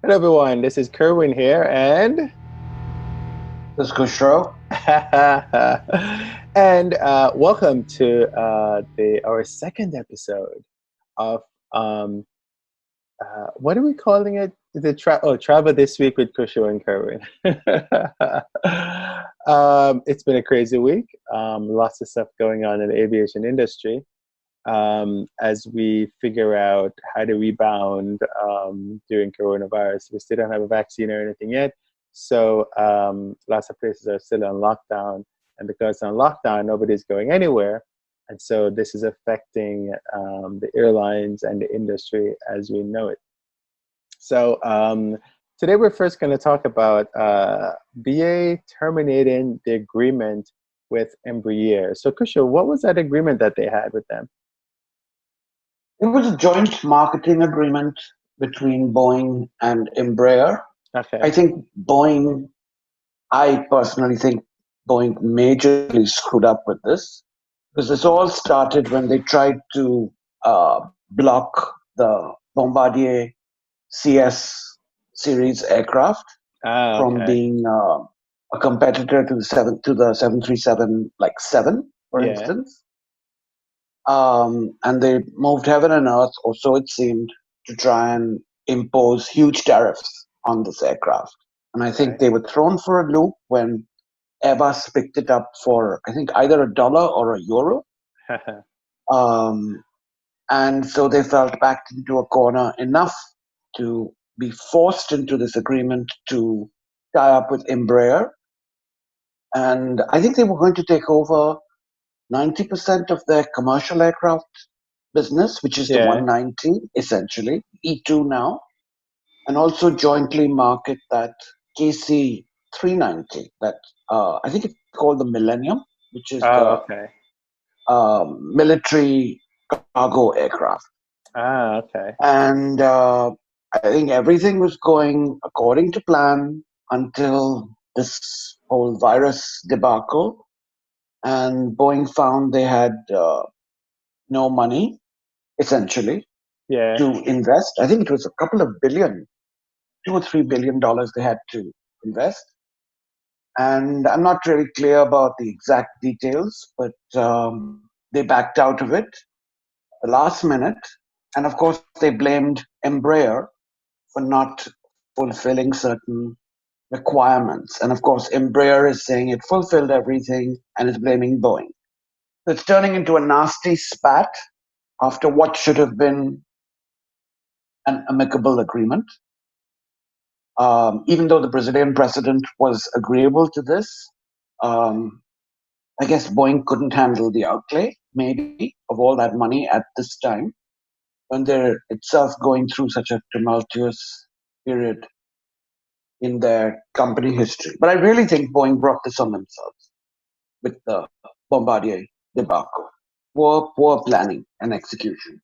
Hello, everyone. This is Kerwin here, and This is Cushrow. welcome to the our second episode of um, what are we calling it? Travel this week with Cushrow and Kerwin. It's been a crazy week. Lots of stuff going on in the aviation industry. As we figure out how to rebound during coronavirus. We still don't have a vaccine or anything yet. So lots of places are still on lockdown. And because on lockdown, nobody's going anywhere. And so this is affecting the airlines and the industry as we know it. So today we're first going to talk about BA terminating the agreement with Embraer. So Kusha, what was that agreement that they had with them? It was a joint marketing agreement between Boeing and Embraer. I Okay. think Boeing, I personally think Boeing majorly screwed up with this because this all started when they tried to block the Bombardier CS series aircraft Ah, from okay. being a competitor to the 737 like 7, for Yeah. instance. And they moved heaven and earth, or so it seemed, to try and impose huge tariffs on this aircraft. And I think Right. they were thrown for a loop when Airbus picked it up for, I think, either a dollar or a euro. Um, and so they felt backed into a corner enough to be forced into this agreement to tie up with Embraer. And I think they were going to take over 90% of their commercial aircraft business, which is the Yeah. 190, essentially, E2 now, and also jointly market that KC 390, that I think it's called the Millennium, which is Oh, the okay. military cargo aircraft. Ah, okay. And I think everything was going according to plan until this whole virus debacle. And Boeing found they had no money, essentially, Yeah. to invest. I think it was a couple of billion, $2 or $3 billion they had to invest. And I'm not really clear about the exact details, but they backed out of it the last minute. And of course, they blamed Embraer for not fulfilling certain requirements. And of course, Embraer is saying it fulfilled everything and is blaming Boeing. So it's turning into a nasty spat after what should have been an amicable agreement. Even though the Brazilian president was agreeable to this, um, I guess Boeing couldn't handle the outlay, maybe, of all that money at this time when they're itself going through such a tumultuous period in their company history. But I really think Boeing brought this on themselves with the Bombardier debacle. Poor planning and execution.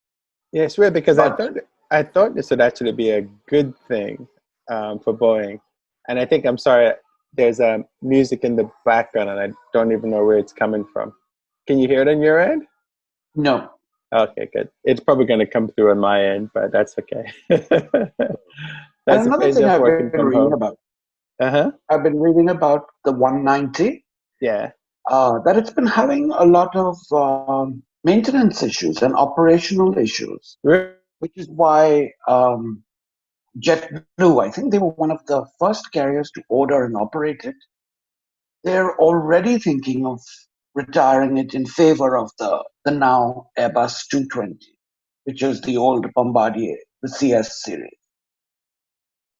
Yeah, it's weird because I But thought I thought this would actually be a good thing for Boeing, and I think I'm sorry. There's music in the background, and I don't even know where it's coming from. Can you hear it on your end? no. Okay, good. It's probably going to come through on my end, but that's okay. That's And the another phase thing of I've working been from reading home. about, Uh huh. I've been reading about the 190 Yeah. that it's been having a lot of maintenance issues and operational issues, Really? which is why JetBlue, I think they were one of the first carriers to order and operate it. They're already thinking of retiring it in favor of the now Airbus 220, which is the old Bombardier, the CS series.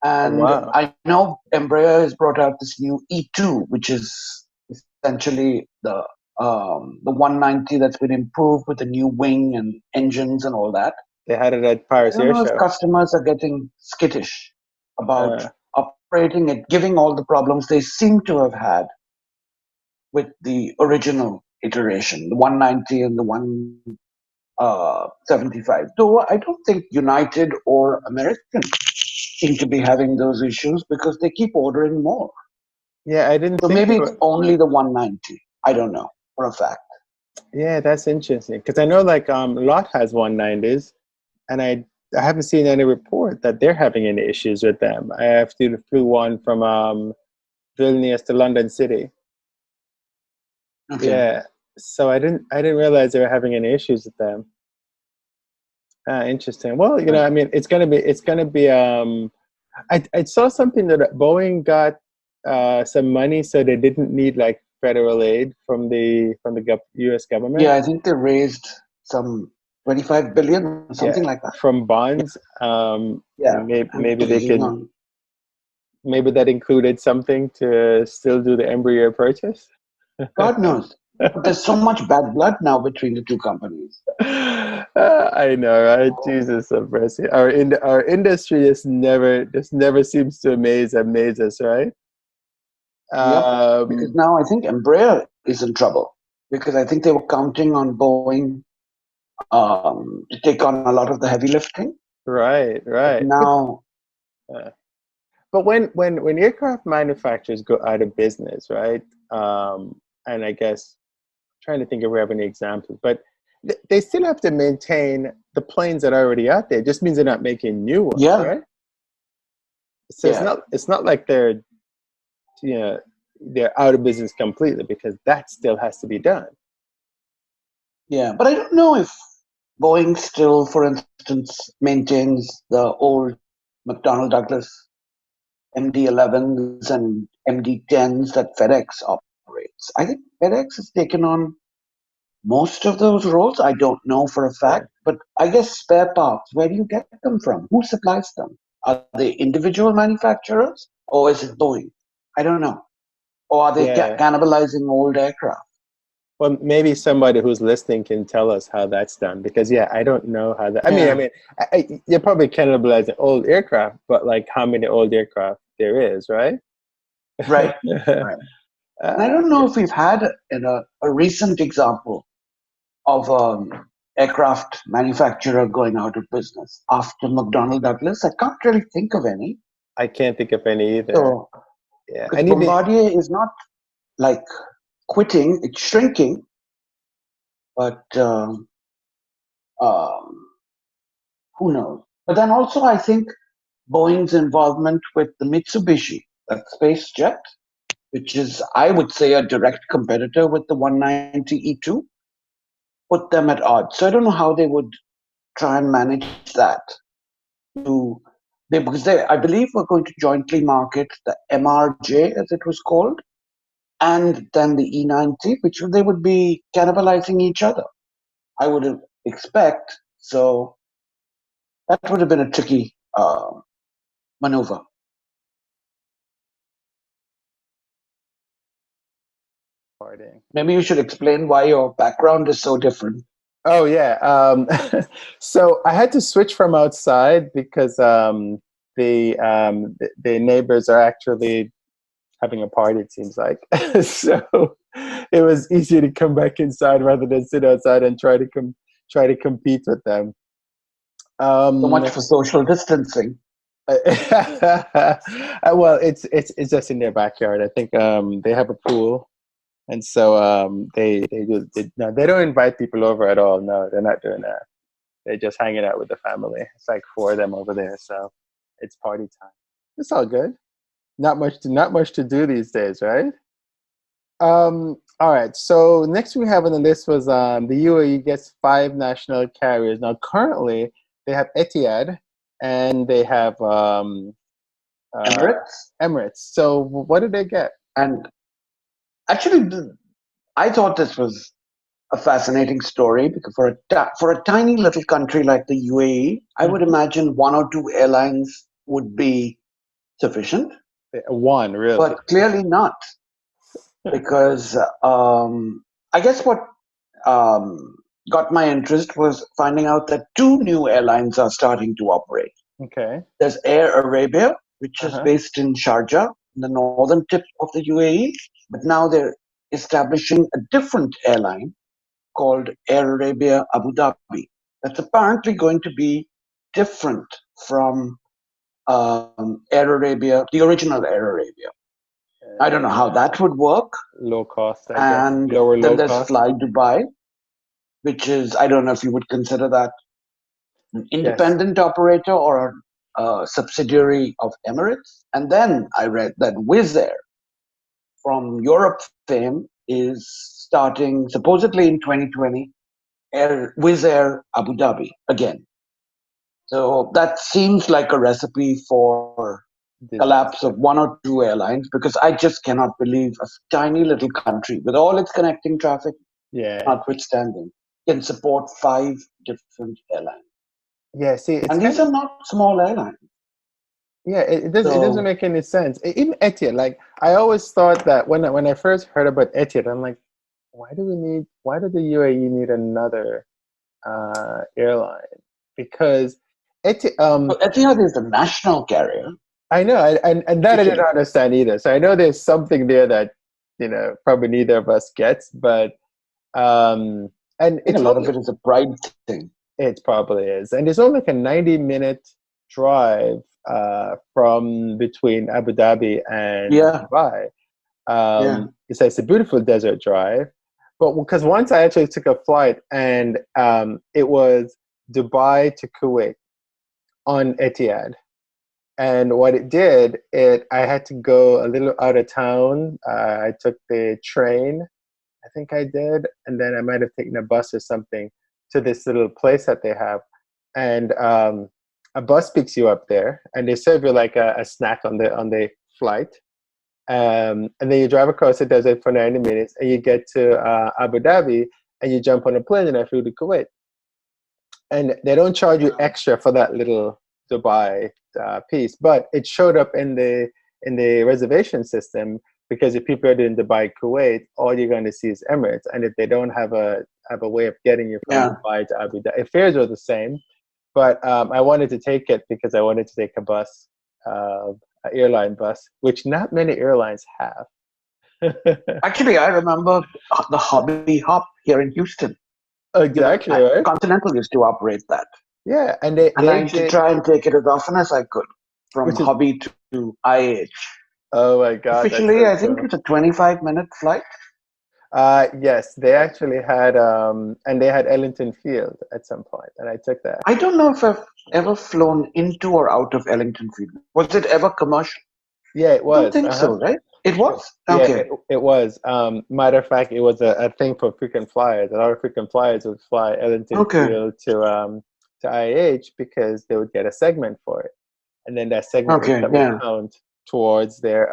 Oh, And wow. I know Embraer has brought out this new E2, which is essentially the 190 that's been improved with a new wing and engines and all that. They had it at I Paris don't Air know if Show. customers are getting skittish about Uh, operating it, giving all the problems they seem to have had with the original iteration, the 190 and the 175. Though I don't think United or American seem to be having those issues because they keep ordering more. yeah, I didn't So think they maybe it's were. only the 190. I don't know for a fact. Yeah, that's interesting because I know like Lot has 190s, and I haven't seen any report that they're having any issues with them. I have flew one from Vilnius to London City. Okay. Yeah, so I didn't realize they were having any issues with them. Interesting. Well, Right. I mean, it's gonna be. I saw something that Boeing got some money, so they didn't need like federal aid from the U.S. government. Yeah, I think they raised some 25 billion or Yeah, something like that. from Yeah, bonds. yeah. I'm Maybe they blanking could. on. Maybe that included something to still do the Embraer purchase. God knows. But there's so much bad blood now between the two companies. I know, right? Jesus of mercy. Our industry just never seems to amaze us, right? Yep. Because Um, now I think Embraer is in trouble because I think they were counting on Boeing to take on a lot of the heavy lifting. right, But right. now, Uh, but when aircraft manufacturers go out of business, right? And I guess trying to think if we have any examples, but they still have to maintain the planes that are already out there. It just means they're not making new ones, yeah, right? So it's yeah, not like you know they're out of business completely because that still has to be done. yeah. But I don't know if Boeing still, for instance, maintains the old McDonnell Douglas MD-11s and MD-10s that FedEx operates. I think FedEx has taken on most of those roles. I don't know for a Yeah, fact, but I guess spare parts, where do you get them from? Who supplies them? Are they individual manufacturers or is it Boeing? I don't know. Or are they yeah. cannibalizing old aircraft? Well, maybe somebody who's listening can tell us how that's done because yeah, I don't know how that. I Yeah, mean, you're probably cannibalizing old aircraft, but like how many old aircraft there is, right? right, right. And I don't know Yeah. if we've had a recent example of aircraft manufacturer going out of business after McDonnell Douglas. I can't really think of any. I can't think of any either. So, Yeah, I because need the. Bombardier is not like quitting, it's shrinking, but um, who knows? But then also, I think Boeing's involvement with the Mitsubishi, that space jet, which is, I would say, a direct competitor with the 190 E2, put them at odds. So I don't know how they would try and manage that. To because they, I believe, were going to jointly market the MRJ, as it was called, and then the E90, which they would be cannibalizing each other. I would expect. So that would have been a tricky maneuver. Recording. Maybe you should explain why your background is so different. Oh yeah. So I had to switch from outside because the neighbors are actually having a party. It seems like so it was easier to come back inside rather than sit outside and try to compete with them. So Um, much for social distancing. well, it's just in their backyard. I think they have a pool, and so no, they don't invite people over at all. No, they're not doing that. They're just hanging out with the family. It's like four of them over there, so it's party time. It's all good. Not much to do these days, right? All right. So next we have on the list was the UAE gets five national carriers. Now currently they have Etihad and they have uh, Emirates. Emirates. So what did they get? And actually, I thought this was a fascinating story because for a tiny little country like the UAE, I would Mhm. imagine one or two airlines would be sufficient, One, really. but clearly not because I guess what um, got my interest was finding out that two new airlines are starting to operate. Okay. There's Air Arabia, which is Uh-huh. based in Sharjah, in the northern tip of the UAE, but now they're establishing a different airline called Air Arabia Abu Dhabi. That's apparently going to be different from Air Arabia, the original Air Arabia. I don't know how that would work. Low cost, I guess. And Lower then low there's cost. Fly Dubai, which is, I don't know if you would consider that an Yes. independent operator or a subsidiary of Emirates. And then I read that Wizz Air from Europe fame is starting supposedly in 2020 Wizz Air Abu Dhabi again. So that seems like a recipe for collapse of Disaster. one or two airlines because I just cannot believe a tiny little country with all its connecting traffic Yeah. notwithstanding can support five different airlines. Yeah. See, it's And kind these of are not small airlines. yeah. It doesn't So make any sense. Even Etihad, like I always thought that when I first heard about Etihad, I'm like, why do the UAE need another airline? Because Etihad, Etihad is the national carrier I know, and that I didn't officially. understand either. So I know there's something there that probably neither of us gets, but and I think a it's lot of only it is a pride thing. it probably is, and it's only like a 90-minute drive from between Abu Dhabi and Yeah, Dubai. yeah. It's a beautiful desert drive, but because once I actually took a flight and it was Dubai to Kuwait on Etihad. And what it did, I had to go a little out of town. I took the train, I think I did, and then I might have taken a bus or something to this little place that they have. And a bus picks you up there, and they serve you like a snack on the flight. And then you drive across the desert for 90 minutes, and you get to Abu Dhabi, and you jump on a plane, and I flew to Kuwait. And they don't charge you extra for that little Dubai piece, but it showed up in the reservation system because if people are in Dubai, Kuwait, all you're going to see is Emirates, and if they don't have a way of getting you from Yeah. Dubai to Abu Dhabi, fares are the same. But I wanted to take it because I wanted to take a bus, an airline bus, which not many airlines have. Actually, I remember the Hobby Hop here in Houston. Exactly right. Continental used to operate that. Yeah, and they And I they used to did, try and take it as often as I could from which is Hobby to IH. oh my god, that's Officially, so I think cool. it's a 25-minute flight. Yes, they actually had, and they had Ellington Field at some point, and I took that. I don't know if I've ever flown into or out of Ellington Field. Was it ever commercial? Yeah, it I don't was. think so, right? It was? Yeah, Okay. it was. Matter of fact, it was a thing for frequent flyers. A lot of frequent flyers would fly Ellington Okay. Field to IAH because they would get a segment for it, and then that segment Okay. would Yeah. count towards their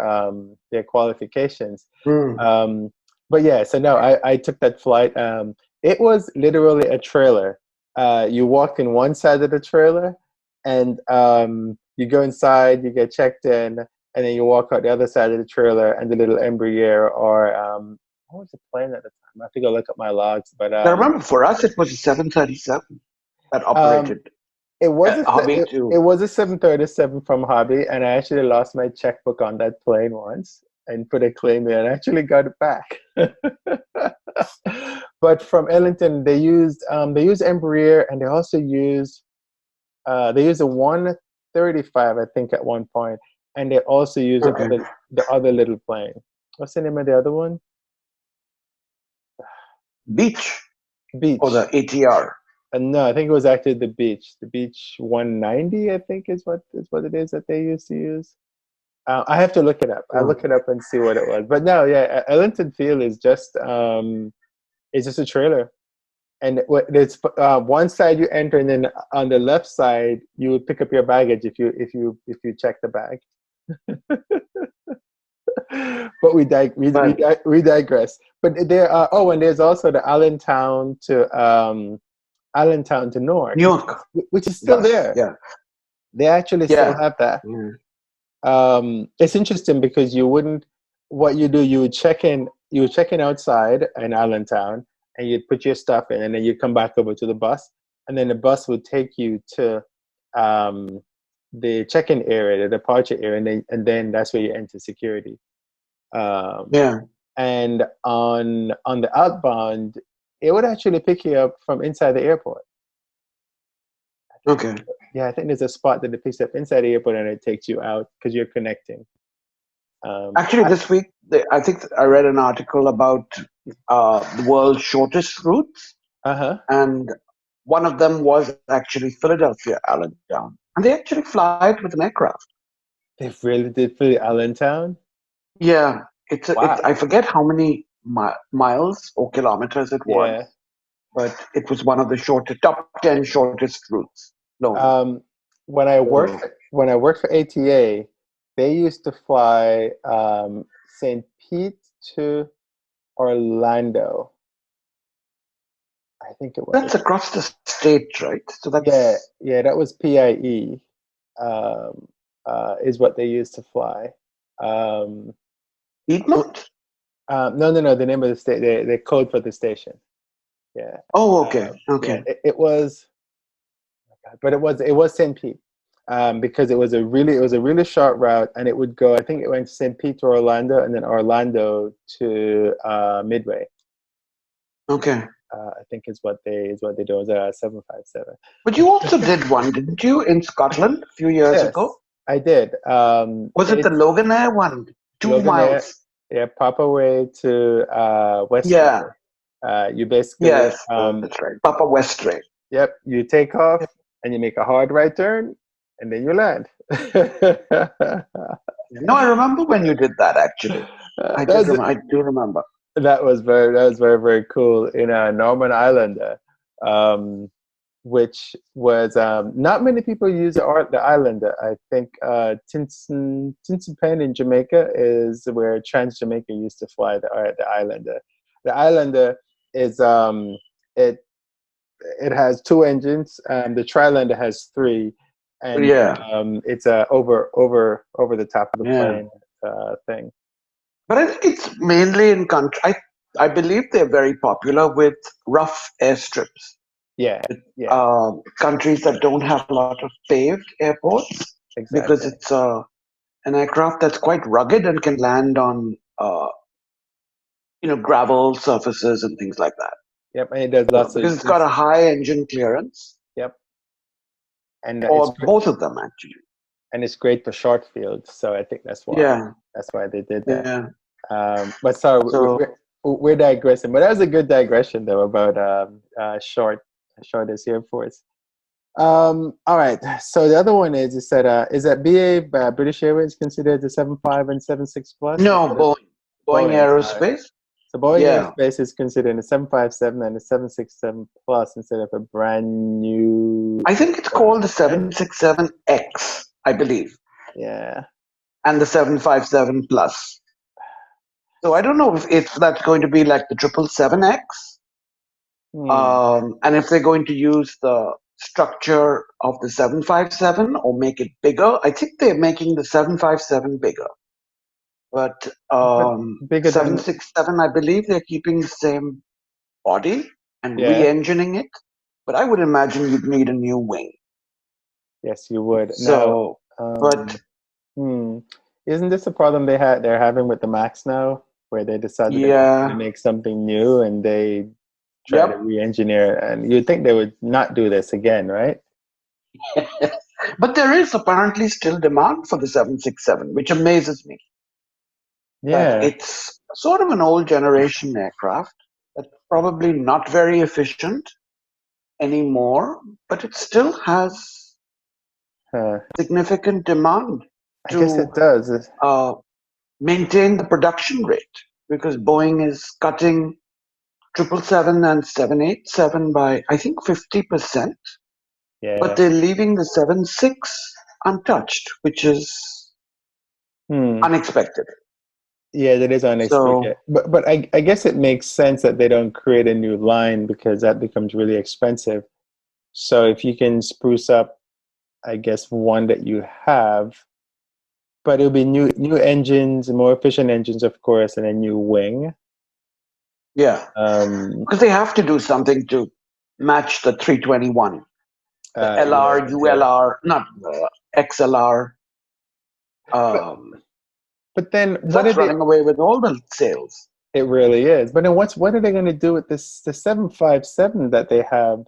qualifications. Hmm. Um, but yeah, so no, I took that flight. It was literally a trailer. You walk in one side of the trailer, and you go inside, you get checked in, and then you walk out the other side of the trailer, and the little Embraer or what was the plane at the time? I have to go look up my logs, but I remember for us, it was a 737 that um, operated it was Hobby it to. was a 737 from Hobby, and I actually lost my checkbook on that plane once and put a claim in, and actually got it back. But from Ellington, they used Embraer, and they used a 135, I think, at one point, and they also used the Okay. other little plane. What's the name of the other one? Beach or Beach. the ATR. And no, I think it was actually the Beach. The Beach 190, I think, is what it is that they used to use. I have to look it up. I'll Oh. look it up and see what it was. But no, yeah, Ellington Field is just a trailer, and it's one side you enter, and then on the left side you would pick up your baggage if you check the bag. But But we digress. But there are and there's also the Allentown to Newark, Newark which is still does. there. Yeah. They actually still Yeah. have that. Yeah. It's interesting because you wouldn't. What you do, you would check in outside in Allentown, and you'd put your stuff in, and then you come back over to the bus, and then the bus would take you to um, the check-in area, the departure area, and then that's where you enter security. Um, Yeah. and on the outbound, it would actually pick you up from inside the airport. Okay. Yeah, I think there's a spot that it picks up inside the airport and it takes you out because you're connecting. Actually, this week, I think I read an article about the world's shortest routes. Uh huh. And one of them was actually Philadelphia Allentown, and they actually fly it with an aircraft. They really did for Allentown? Yeah, it's I Wow. forget how many miles or kilometers it was, Yeah. but it was one of the top 10 shortest routes known. Um, So when I worked for ATA, they used to fly St. Pete to Orlando. I think it that's was. across the state, right? So Yeah, that's yeah, that was PIE. Is what they used to fly. Um, Piedmont. no, no, no. The name of the state, the code for the station. Yeah, Oh, okay, yeah. okay, It was, but it was St. Pete, because it was a really short route, and it would go. I think it went St. Pete to Orlando, and then Orlando to Midway. okay. I think is what they do. It was a 757. But you also did one, didn't you, in Scotland a few years Yes, ago? I did. Was it the Loganair one? Two Loganair, miles. yeah, Papa Way to Westray. Yeah. You basically, Yes, that's right. Papa Westray. yep, you take off and you make a hard right turn, and then you land. No, I remember when you did that. Actually, That's I do remember. that was very cool in Norman Islander, um, which was not many people use the Islander. I think Tinson in Jamaica is where Trans Jamaica used to fly the Islander. The Islander is it it has two engines. The Trilander has three, and Yeah, it's a over the top of the yeah. plane thing. But I think it's mainly in country. I believe they're very popular with rough airstrips. Yeah, yeah, Countries that don't have a lot of paved airports because exactly. it's an aircraft that's quite rugged and can land on gravel surfaces and things like that. Yep, and it does So lots of because it's got a it's high engine clearance, yep, and or both of them actually. it's great for short field. So I think Yeah, that's why they did that. yeah. But sorry, So we're digressing. But that was a good digression though about short as Air Force. All right. So the other one is that BA British Airways considered the 75 and 76 plus no, instead of Boeing Boeing? Sorry. Aerospace. So Boeing Yeah, Aerospace is considering a 757 and a 767 plus instead of a brand new I think it's called the aircraft, right? 767X, I believe, Yeah. and the 757 plus. So I don't know if that's going to be like the 777X, Hmm. and if they're going to use the structure of the 757 or make it bigger. I think they're making the 757 bigger, but But bigger than 767, I believe they're keeping the same body and yeah. re-engineing it. But I would imagine you'd need a new wing. Yes, you would. Now, So, but um, hmm, isn't this a problem they're having with the Max now, where they decided they wanted to yeah, make something new and they try to yep. re-engineer, and you'd think they would not do this again, right? But there is apparently still demand for the 767, which amazes me. That Yeah. it's sort of an old generation aircraft that's probably not very efficient anymore, but it still has significant demand I guess to it does. uh, maintain the production rate because Boeing is cutting 777 and 787 by, I think, 50%, but Yeah. they're leaving the 76 untouched, which is Hmm. unexpected. Yeah, that is So, unexpected. But I guess it makes sense that they don't create a new line because that becomes really expensive. So if you can spruce up, I guess, one that you have, but it'll be new engines, more efficient engines, of course, and a new wing. yeah, Um, because they have to do something to match the 321, the yeah, LR, yeah. ULR, not XLR. But Um, but then what are that's they? running away with all the sales. It really is. But then what are they going to do with this the 757 that they have?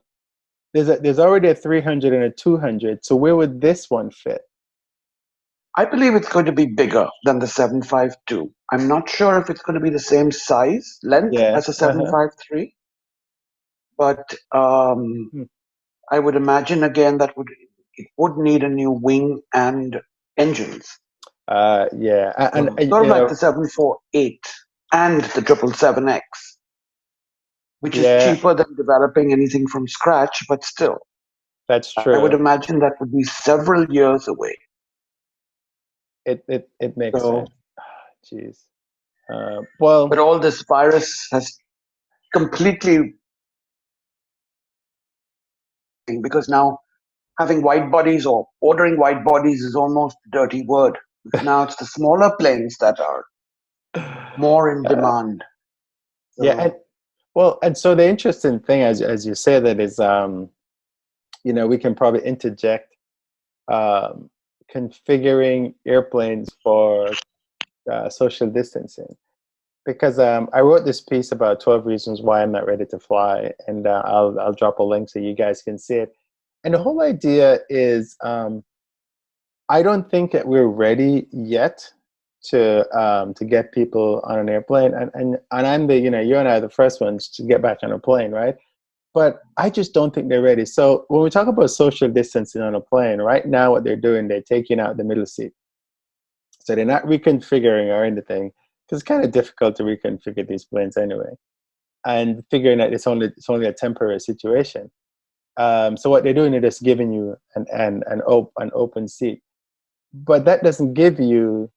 There's already a 300 and a 200. So where would this one fit? I believe it's going to be bigger than the 752. I'm not sure if it's going to be the same size, length Yeah. as a Uh-huh. 753, but I would imagine again that it would need a new wing and engines. Yeah, So sort of like the 748 and the 777X, which is yeah, cheaper than developing anything from scratch, but still, that's I would true. imagine that would be several years away. It makes So, sense. Jeez. Well, but all this virus has completely, because now having wide bodies or ordering wide bodies is almost a dirty word, because now it's the smaller planes that are more in uh, demand. yeah, and So, well, and so the interesting thing, as you say that, is we can probably interject um, configuring airplanes for social distancing, because I wrote this piece about 12 reasons why I'm not ready to fly, and I'll drop a link so you guys can see it. And the whole idea is, I don't think that we're ready yet to get people on an airplane, and I'm the you and I are the first ones to get back on a plane, right? But I just don't think they're ready. So when we talk about social distancing on a plane, right now what they're doing, they're taking out the middle seat. So they're not reconfiguring or anything, because it's kind of difficult to reconfigure these planes anyway. And figuring that it's only a temporary situation. So what they're doing is just giving you an open seat, but that doesn't give you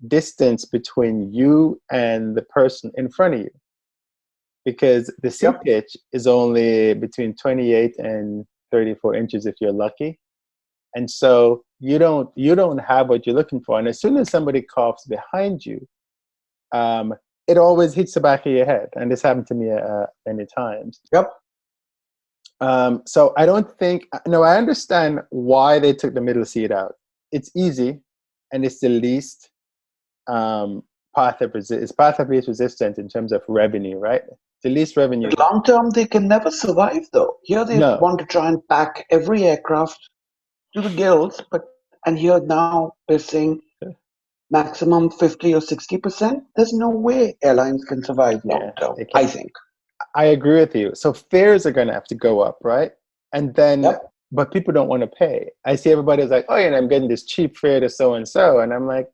distance between you and the person in front of you, because the seat yep, pitch is only between 28 and 34 inches if you're lucky. And so you don't have what you're looking for. And as soon as somebody coughs behind you, um, it always hits the back of your head. And this happened to me many times. yep, So I don't think, no, I understand why they took the middle seat out. It's easy, and it's the least um, it's path of least resistance in terms of revenue, right? The least revenue. but long term, they can never survive though. Here they No, want to try and pack every aircraft to the gills, and here now they're saying maximum 50 or 60%. There's no way airlines can survive long yeah, term, they I can't. think. I agree with you. So fares are going to have to go up, right? And then, Yep. but people don't want to pay. I see everybody's like, oh, yeah, I'm getting this cheap fare to so and so, and I'm like,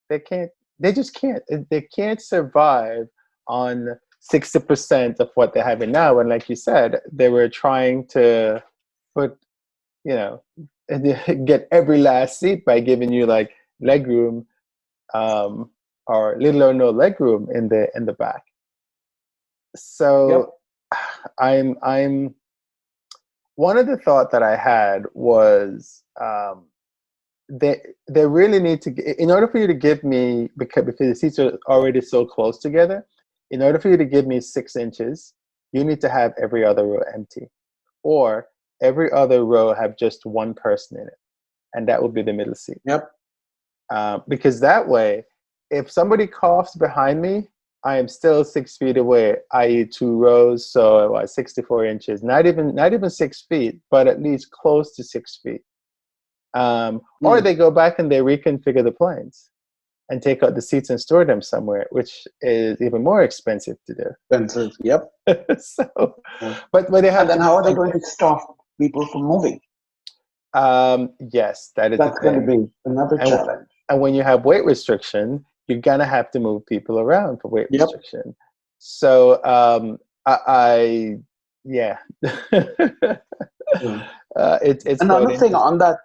they can't. They just can't. They can't survive on 60% of what they're having now. And like you said, they were trying to put, you know, get every last seat by giving you like leg room, um, or little or no leg room in the back. Yep. So I'm one of the thought that I had was, they really need to, in order for you to give me, because the seats are already so close together, in order for you to give me 6 inches, you need to have every other row empty, or every other row have just one person in it, and that would be the middle seat. Yep. Because that way, if somebody coughs behind me, I am still 6 feet away, i.e., 2 rows. So what, 64 inches? Not even 6 feet, but at least close to 6 feet. Or Mm. they go back and they reconfigure the planes and take out the seats and store them somewhere, which is even more expensive to Expensive. Yep. do. So, Yeah. but they And have then to do how are they going something. to stop people from moving? Yes, that is the That's going to thing. be another And challenge. and when you have weight restriction, you're gonna have to move people around for weight Yep. restriction. So I yeah, Yeah. it's quite Another thing interesting. on that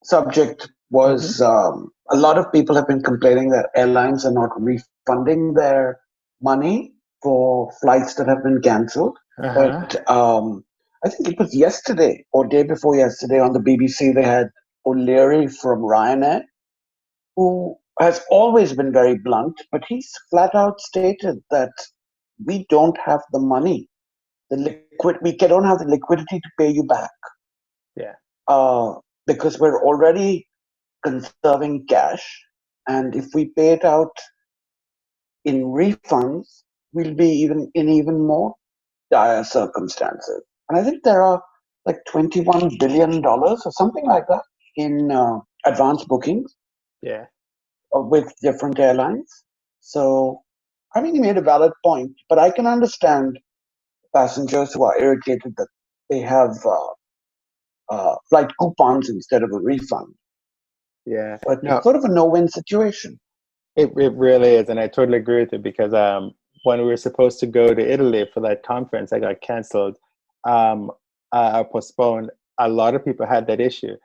subject Hmm. was a lot of people have been complaining that airlines are not refunding their money for flights that have been cancelled. Uh-huh. But I think it was yesterday or day before yesterday on the BBC, they had O'Leary from Ryanair, who has always been very blunt, but he's flat out stated that we don't have the money, we don't have the liquidity to pay you back, Yeah. uh, because we're already conserving cash, and if we pay it out in refunds, we'll be even more dire circumstances. And I think there are like $21 billion or something like that in advance bookings Yeah. with different airlines. So I mean, he made a valid point, but I can understand passengers who are irritated that they have flight coupons instead of a refund. Yeah. But it's No, sort of a no-win situation. it really is, and I totally agree with you because when we were supposed to go to Italy for that conference, I got canceled, um, postponed. A lot of people had that issue,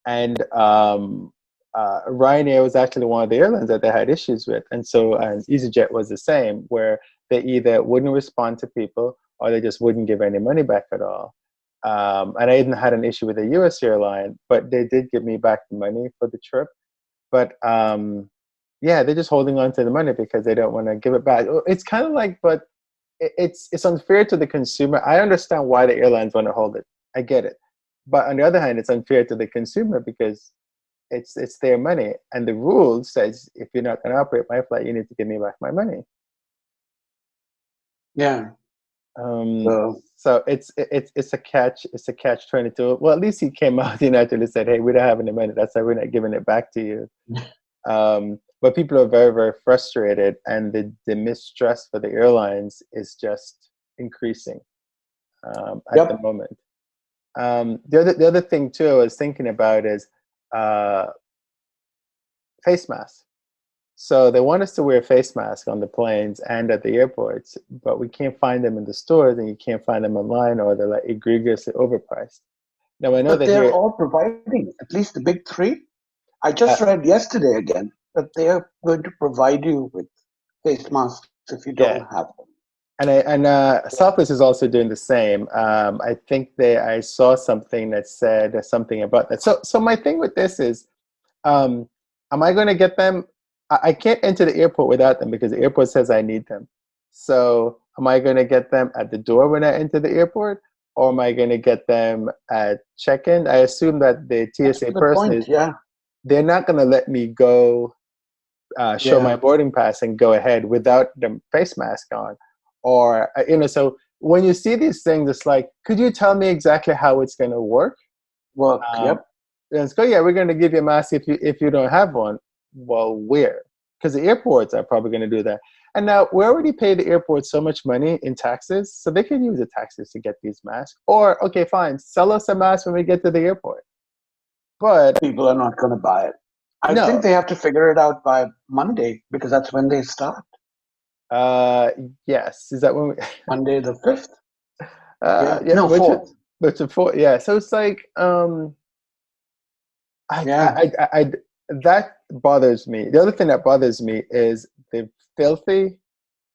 and Ryanair was actually one of the airlines that they had issues with, and so EasyJet was the same, where they either wouldn't respond to people or they just wouldn't give any money back at all. And I even had an issue with a U.S. airline, but they did give me back the money for the trip. But yeah, they're just holding on to the money because they don't want to give it back. It's kind of like, but it's unfair to the consumer. I understand why the airlines want to hold it. I get it, but on the other hand, it's unfair to the consumer because it's their money, and the rule says if you're not going to operate my flight, you need to give me back my money. Yeah. Um, So so it's a catch 22. Well, at least he came out United and said, "Hey, we don't have any money. That's why we're not giving it back to you." But people are very, very frustrated, and the mistrust for the airlines is just increasing at the yep. moment. The other thing too I was thinking about is uh, face masks. So they want us to wear face masks on the planes and at the airports, but we can't find them in the stores, and you can't find them online, or they're like egregiously overpriced. Now I know But that they're here, all providing, at least the big three. I uh, just read yesterday again that they're going to provide you with face masks if you don't yeah, have them. and Southwest is also doing the same. I think I saw something that said something about that. So my thing with this is, um, am I going to get them? I can't enter the airport without them because the airport says I need them. So am I going to get them at the door when I enter the airport, or am I going to get them at check-in? I assume that the That's TSA a good person point. is, Yeah. they're not going to let me go show my Yeah. boarding pass and go ahead without the face mask on, or so when you see these things, it's like, could you tell me exactly how it's going to work? Work. um, Yep. and it's go, yeah, we're going to give you a mask if you don't have one. Well, where? Because the airports are probably going to do that. And now we already pay the airport so much money in taxes, so they can use the taxes to get these masks. Or okay, fine, sell us a mask when we get to the airport. But People are not going to buy it. I think no, they have to figure it out by Monday because that's when they start. uh, yes, is that when we? Monday the 5th. Yeah. Yeah, No, 4th. which before, yeah. So it's like, I, Yeah. I, I, I, that bothers me. The other thing that bothers me is the filthy,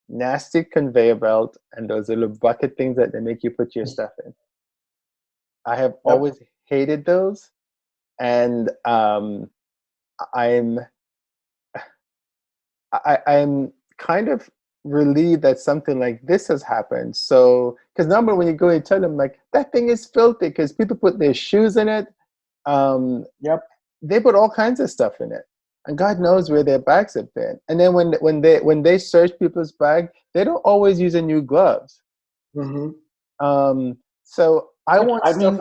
nasty conveyor belt and those little bucket things that they make you put your stuff in. I have Yep. always hated those, and I'm I'm kind of relieved that something like this has happened. So, because normally when you go and tell them like that thing is filthy, because people put their shoes in it, um, Yep. they put all kinds of stuff in it, and God knows where their bags have been. And then when they search people's bag, they don't always use a new gloves. Hmm. So I But want I stuff. mean,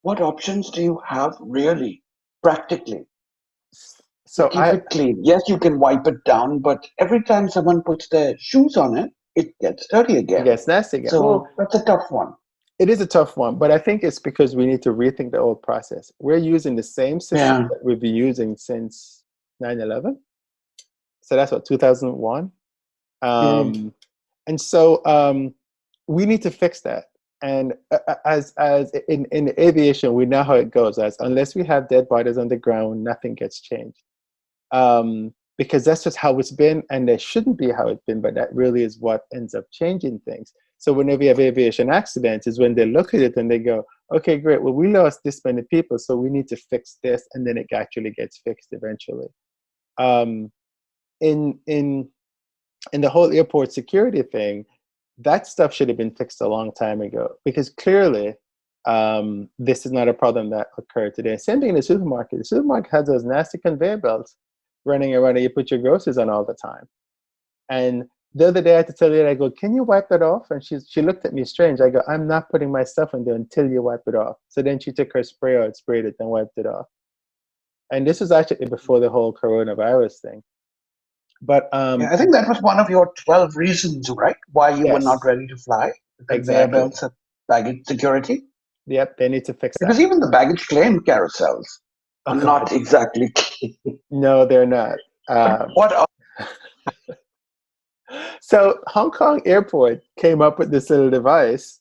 what options do you have really, practically, to So keep it clean? Yes, you can wipe it down, but every time someone puts their shoes on it, it gets dirty it again. gets nasty again. Well, So that's a tough one. it is a tough one, but I think it's because we need to rethink the old process. We're using the same system Yeah. that we've been using since 9/11. So that's what, 2001. Mm. And so we need to fix that. And as in aviation, we know how it goes. As unless we have dead bodies on the ground, nothing gets changed. Because that's just how it's been, and that shouldn't be how it's been. But that really is what ends up changing things. So whenever you have aviation accidents, is when they look at it and they go, "Okay, great. Well, we lost this many people, so we need to fix this," and then it actually gets fixed eventually. Um, in the whole airport security thing, that stuff should have been fixed a long time ago, because clearly this is not a problem that occurred today. Same thing in the supermarket. The supermarket has those nasty conveyor belts running around that you put your groceries on all the time. And the other day I had to tell her, I go, "Can you wipe that off?" And she looked at me strange. I go, "I'm not putting my stuff in there until you wipe it off." So then she took her sprayer out, sprayed it, and wiped it off. And this was actually before the whole coronavirus thing. But Yeah, I think that was one of your 12 reasons, right? Why you were not yes, ready to fly. The conveyor exactly. belts at baggage security? Yep, they need to fix Because that. even the baggage claim carousels Oh are God, not exactly clean. no, they're not. What are So Hong Kong Airport came up with this little device.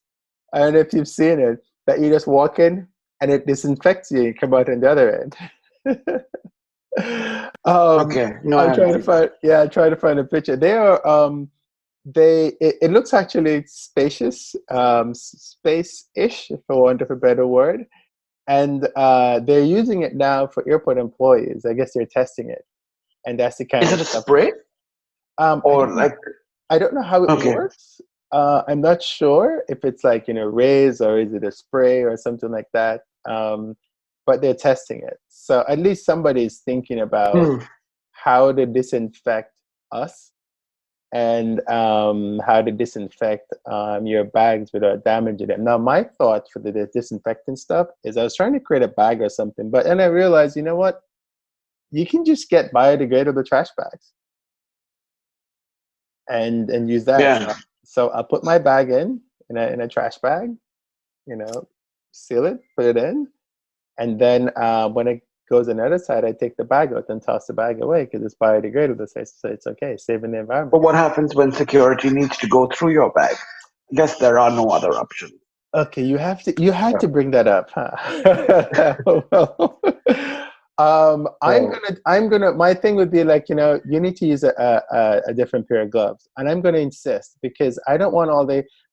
I don't know if you've seen it, that you just walk in and it disinfects you and come out on the other end. okay? No, I I'm haven't trying to seen that. find, yeah, trying to find a picture. They are, it looks actually spacious, space-ish, for want of a better word. And they're using it now for airport employees. I guess they're testing it, and that's the kind Is of it a stuff. spray I or don't know. like I don't know how it okay? works. I'm not sure if it's like, rays, or is it a spray or something like that. But they're testing it, so at least somebody's thinking about Hmm. how to disinfect us, and how to disinfect your bags without damaging them. Now, my thought for the disinfectant stuff is I was trying to create a bag or something, but then I realized, you know what? You can just get biodegradable trash bags and use that. Yeah. So I'll put my bag in a trash bag, you know, seal it, put it in, and then when it goes on the other side, I take the bag out and toss the bag away because it's biodegradable. So it's okay, saving the environment. But what happens when security needs to go through your bag? I guess there are no other options. Okay, you had to bring that up, huh? Well, So I'm gonna my thing would be like, you need to use a different pair of gloves, and I'm gonna insist, because I don't want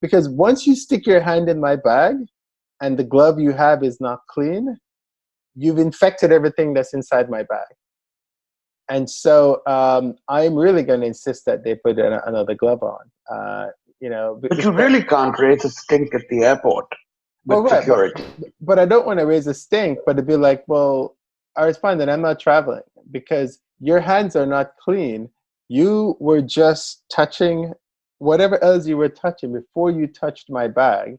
because once you stick your hand in my bag and the glove you have is not clean, you've infected everything that's inside my bag. And so I'm really going to insist that they put another glove on. but you Because, really can't raise a stink at the airport well, with right, security. but I don't want to raise a stink. But it'd be like, well, I respond that I'm not traveling because your hands are not clean. You were just touching whatever else you were touching before you touched my bag.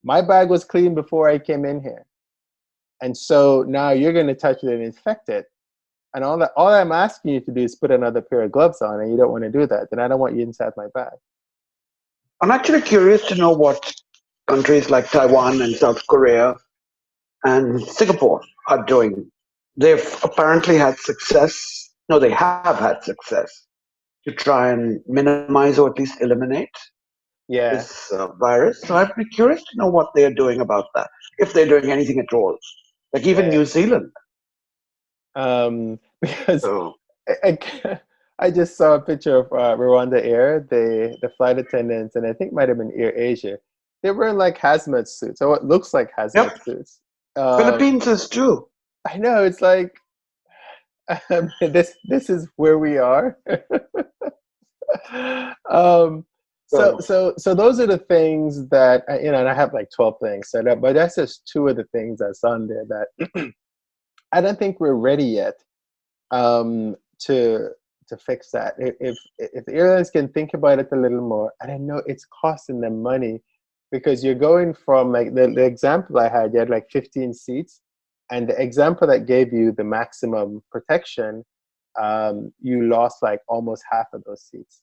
My bag was clean before I came in here, and so now you're going to touch it and infect it. And all I'm asking you to do is put another pair of gloves on, and you don't want to do that. Then I don't want you inside my bag. I'm actually curious to know what countries like Taiwan and South Korea and Singapore are doing. They've apparently had success. No, they have had success to try and minimize or at least eliminate Yeah. this virus. So I'd be curious to know what they're doing about that, if they're doing anything at all. Like even Yeah. New Zealand. Because So, I just saw a picture of Rwanda Air, the flight attendants, and I think it might have been Air Asia. They were in like hazmat suits, or what looks like hazmat yep, suits. Philippines is too. I know, it's like this is where we are. um, So, so those are the things that and I have like 12 things set up, but that's just two of the things that's on there that I don't think we're ready yet um, to fix that. If the airlines can think about it a little more, and I know it's costing them money, because you're going from like the example I had, you had like 15 seats, and the example that gave you the maximum protection, you lost like almost half of those seats.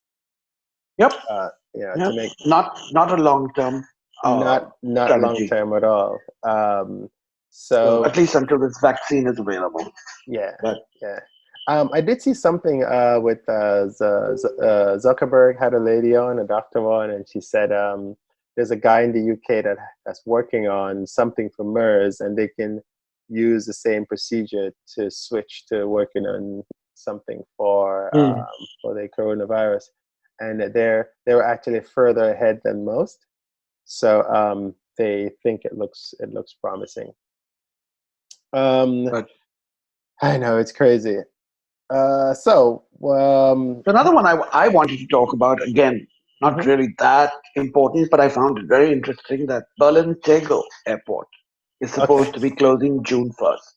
yep, To yep. make Not a long term not long strategy. term at all. So So at least until this vaccine is available. yeah, But yeah. I did see something with Zuckerberg had a lady on, a doctor on, and she said there's a guy in the UK that's working on something for MERS, and they can use the same procedure to switch to working on something mm, for the coronavirus, and they were actually further ahead than most, so they think it looks promising. Um, but I know it's crazy. So, another one I wanted to talk about again, not mhm. really that important, but I found it very interesting that Berlin Tegel Airport is Okay. supposed to be closing June 1st.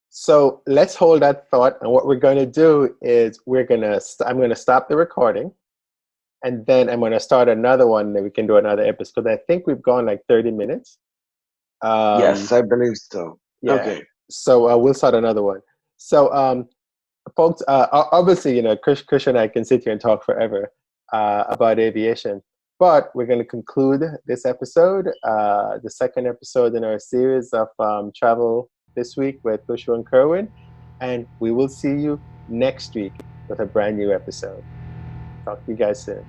So let's hold that thought, and what we're going to do is I'm going to stop the recording, and then I'm going to start another one, and we can do another episode. I think we've gone like 30 minutes. Yes, Um, I believe so. yeah. Okay. So we'll start another one. So, folks, obviously, Chris and I can sit here and talk forever about aviation. But we're going to conclude this episode, the second episode in our series of travel this week with Cushrow and Kerwin. And we will see you next week with a brand new episode. Talk to you guys soon.